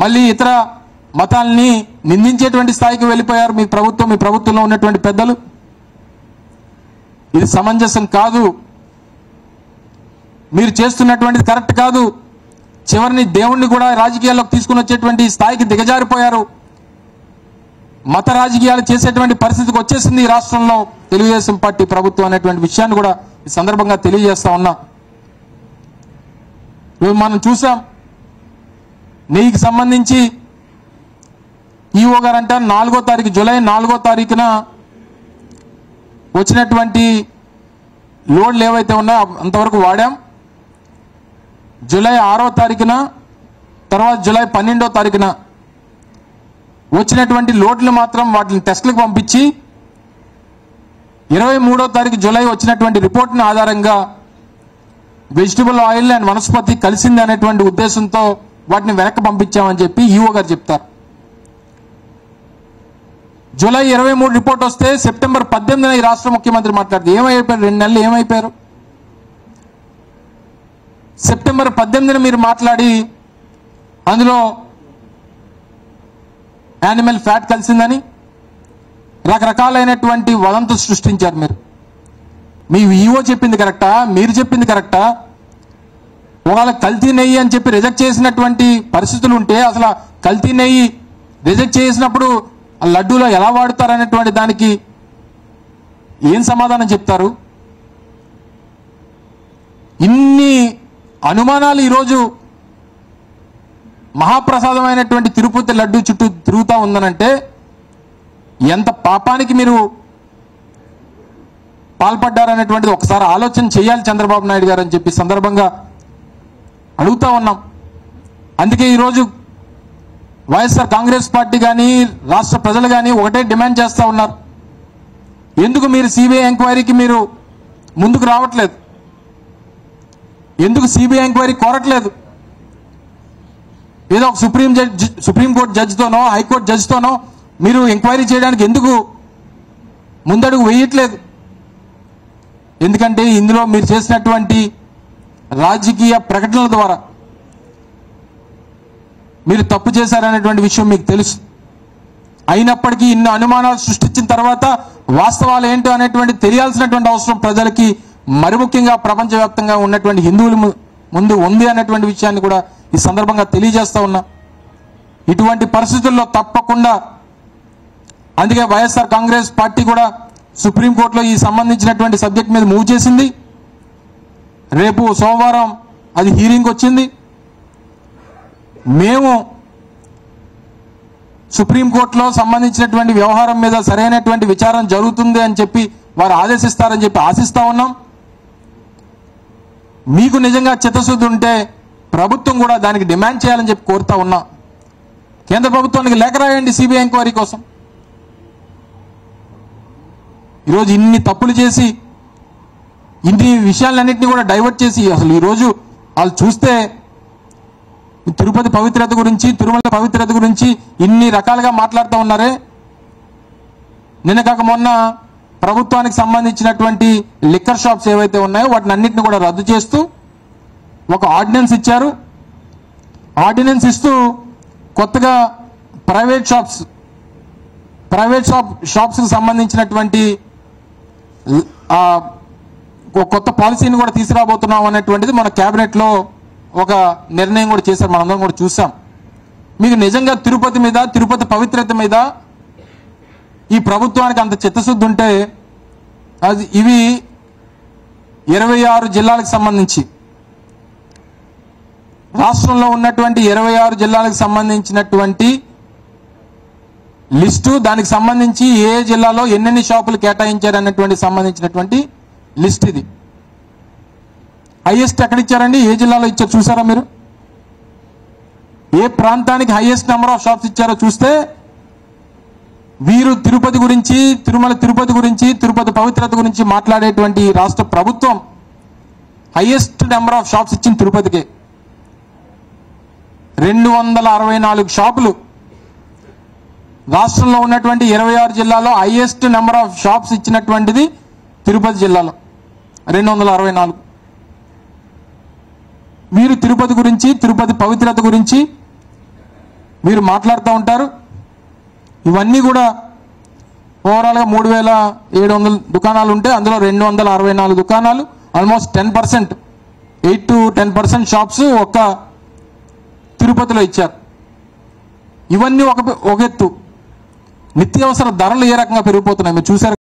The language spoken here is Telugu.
మళ్ళీ ఇతర మతాల్ని నిందించేటువంటి స్థాయికి వెళ్ళిపోయారు మీ ప్రభుత్వంలో ఉన్నటువంటి పెద్దలు. ఇది సమంజసం కాదు, మీరు చేస్తున్నటువంటిది కరెక్ట్ కాదు. చివరిని దేవుణ్ణి కూడా రాజకీయాల్లోకి తీసుకుని వచ్చేటువంటి స్థాయికి దిగజారిపోయారు. మత రాజకీయాలు చేసేటువంటి పరిస్థితికి వచ్చేసింది ఈ రాష్ట్రంలో తెలుగుదేశం పార్టీ ప్రభుత్వం అనేటువంటి విషయాన్ని కూడా ఈ సందర్భంగా తెలియజేస్తా ఉన్నా. మనం చూసాం, నెయ్యికి సంబంధించి ఈఓ గారు అంట 4వ తారీఖు జూలై 4వ తారీఖున వచ్చినటువంటి లోడ్లు ఏవైతే ఉన్నాయో అంతవరకు వాడాం. జూలై 6వ తారీఖున తర్వాత జూలై 12వ తారీఖున వచ్చినటువంటి లోడ్లు మాత్రం వాటిని టెస్టులకు పంపించి 23వ తారీఖు జూలై వచ్చినటువంటి రిపోర్ట్ని ఆధారంగా వెజిటబుల్ ఆయిల్ అండ్ వనస్పతి కలిసింది అనేటువంటి ఉద్దేశంతో వాటిని వెనక్కి పంపించామని చెప్పి ఈఓ గారు చెప్తారు. జూలై 23 రిపోర్ట్ వస్తే సెప్టెంబర్ 18న ఈ రాష్ట్ర ముఖ్యమంత్రి మాట్లాడితే ఏమైపోయారు? 2 నెలలు ఏమైపోయారు? సెప్టెంబర్ 18న మీరు మాట్లాడి అందులో యానిమల్ ఫ్యాట్ కలిసిందని రకరకాలైనటువంటి వదంతులు సృష్టించారు. మీ ఈఓ చెప్పింది కరెక్టా? మీరు చెప్పింది కరెక్టా? ఒకవేళ కల్తీ నెయ్యి అని చెప్పి రిజెక్ట్ చేసినటువంటి పరిస్థితులు ఉంటే అసలు కల్తీ నెయ్యి రిజెక్ట్ చేసినప్పుడు లడ్డూలో ఎలా వాడతారనేటువంటి దానికి ఏం సమాధానం చెప్తారు? ఇన్ని అనుమానాలు ఈరోజు మహాప్రసాదమైనటువంటి తిరుపతి లడ్డూ చుట్టూ తిరుగుతూ ఉందనంటే ఎంత పాపానికి మీరు పాల్పడ్డారనేటువంటిది ఒకసారి ఆలోచన చేయాలి చంద్రబాబు నాయుడు గారు అని చెప్పి సందర్భంగా అడుగుతా ఉన్నాం. అందుకే ఈరోజు వైఎస్ఆర్ కాంగ్రెస్ పార్టీ కానీ రాష్ట్ర ప్రజలు కానీ ఒకటే డిమాండ్ చేస్తూ ఉన్నారు. ఎందుకు మీరు సిబిఐ ఎంక్వైరీకి మీరు ముందుకు రావట్లేదు? ఎందుకు సిబిఐ ఎంక్వైరీ కోరట్లేదు? ఏదో ఒక సుప్రీంకోర్టు జడ్జితోనో హైకోర్టు జడ్జితోనో మీరు ఎంక్వైరీ చేయడానికి ఎందుకు ముందడుగు వేయట్లేదు? ఎందుకంటే ఇందులో మీరు చేసినటువంటి రాజకీయ ప్రకటనల ద్వారా మీరు తప్పు చేశారనేటువంటి విషయం మీకు తెలుసు. అయినప్పటికీ ఇన్ని అనుమానాలు సృష్టించిన తర్వాత వాస్తవాలు ఏంటో అనేటువంటి తెలియాల్సినటువంటి అవసరం ప్రజలకి, మరి ముఖ్యంగా ప్రపంచవ్యాప్తంగా ఉన్నటువంటి హిందువుల ముందు ఉంది అనేటువంటి విషయాన్ని కూడా ఈ సందర్భంగా తెలియజేస్తా ఉన్నా. ఇటువంటి పరిస్థితుల్లో తప్పకుండా అందుకే వైఎస్ఆర్ కాంగ్రెస్ పార్టీ కూడా సుప్రీంకోర్టులో ఈ సంబంధించినటువంటి సబ్జెక్ట్ మీద మూవ్ చేసింది. రేపు సోమవారం అది హీరింగ్ వచ్చింది. మేము సుప్రీంకోర్టులో సంబంధించినటువంటి వ్యవహారం మీద సరైనటువంటి విచారణ జరుగుతుంది అని చెప్పి వారు ఆదేశిస్తారని చెప్పి ఆశిస్తా ఉన్నాం. మీకు నిజంగా చిత్తశుద్ధి ఉంటే ప్రభుత్వం కూడా దానికి డిమాండ్ చేయాలని చెప్పి కోరుతా ఉన్నాం. కేంద్ర ప్రభుత్వానికి లేఖ రాయండి సిబిఐ ఎంక్వైరీ కోసం. ఈరోజు ఇన్ని తప్పులు చేసి ఇన్ని విషయాలన్నింటినీ కూడా డైవర్ట్ చేసి అసలు ఈరోజు వాళ్ళు చూస్తే తిరుపతి పవిత్రత గురించి, తిరుమల పవిత్రత గురించి ఇన్ని రకాలుగా మాట్లాడుతూ ఉన్నారే. నిన్న కాక మొన్న ప్రభుత్వానికి సంబంధించినటువంటి లిక్కర్ షాప్స్ ఏవైతే ఉన్నాయో వాటిని అన్నింటినీ కూడా రద్దు చేస్తూ ఒక ఆర్డినెన్స్ ఇచ్చారు. ఆర్డినెన్స్ ఇస్తూ కొత్తగా ప్రైవేట్ షాప్స్కి సంబంధించినటువంటి కొత్త పాలసీని కూడా తీసుకురాబోతున్నాం అనేటువంటిది మన క్యాబినెట్లో ఒక నిర్ణయం కూడా చేశారు, మనందరం కూడా చూసాం. మీకు నిజంగా తిరుపతి మీద, తిరుపతి పవిత్రత మీద ఈ ప్రభుత్వానికి అంత చిత్తశుద్ధి ఉంటే అది ఇవి 26 జిల్లాలకు సంబంధించి రాష్ట్రంలో ఉన్నటువంటి 26 జిల్లాలకు సంబంధించినటువంటి లిస్టు, దానికి సంబంధించి ఏ జిల్లాలో ఎన్నెన్ని షాపులు కేటాయించారనేటువంటి సంబంధించినటువంటి లిస్ట్ ఇది. హైయెస్ట్ ఎక్కడ ఇచ్చారండి? ఏ జిల్లాలో ఇచ్చారు చూసారా మీరు? ఏ ప్రాంతానికి హైయెస్ట్ నెంబర్ ఆఫ్ షాప్స్ ఇచ్చారో చూస్తే వీరు తిరుపతి గురించి, తిరుపతి గురించి, తిరుపతి పవిత్రత గురించి మాట్లాడేటువంటి రాష్ట్ర ప్రభుత్వం హైయెస్ట్ నెంబర్ ఆఫ్ షాప్స్ ఇచ్చింది తిరుపతికి 264 షాపులు. రాష్ట్రంలో ఉన్నటువంటి 26 జిల్లాలో హైయెస్ట్ నెంబర్ ఆఫ్ షాప్స్ ఇచ్చినటువంటిది తిరుపతి జిల్లాలో 264. వీరు తిరుపతి గురించి, తిరుపతి పవిత్రత గురించి మీరు మాట్లాడుతూ ఉంటారు. ఇవన్నీ కూడా ఓవరాల్గా 3700 దుకాణాలు ఉంటే అందులో 264 దుకాణాలు, ఆల్మోస్ట్ 10%, 8 to 10% షాప్స్ ఒక్క తిరుపతిలో ఇచ్చారు. ఇవన్నీ ఒక ఎత్తు. నిత్యావసర ధరలు ఏ రకంగా పెరిగిపోతున్నాయి మీరు చూశారు.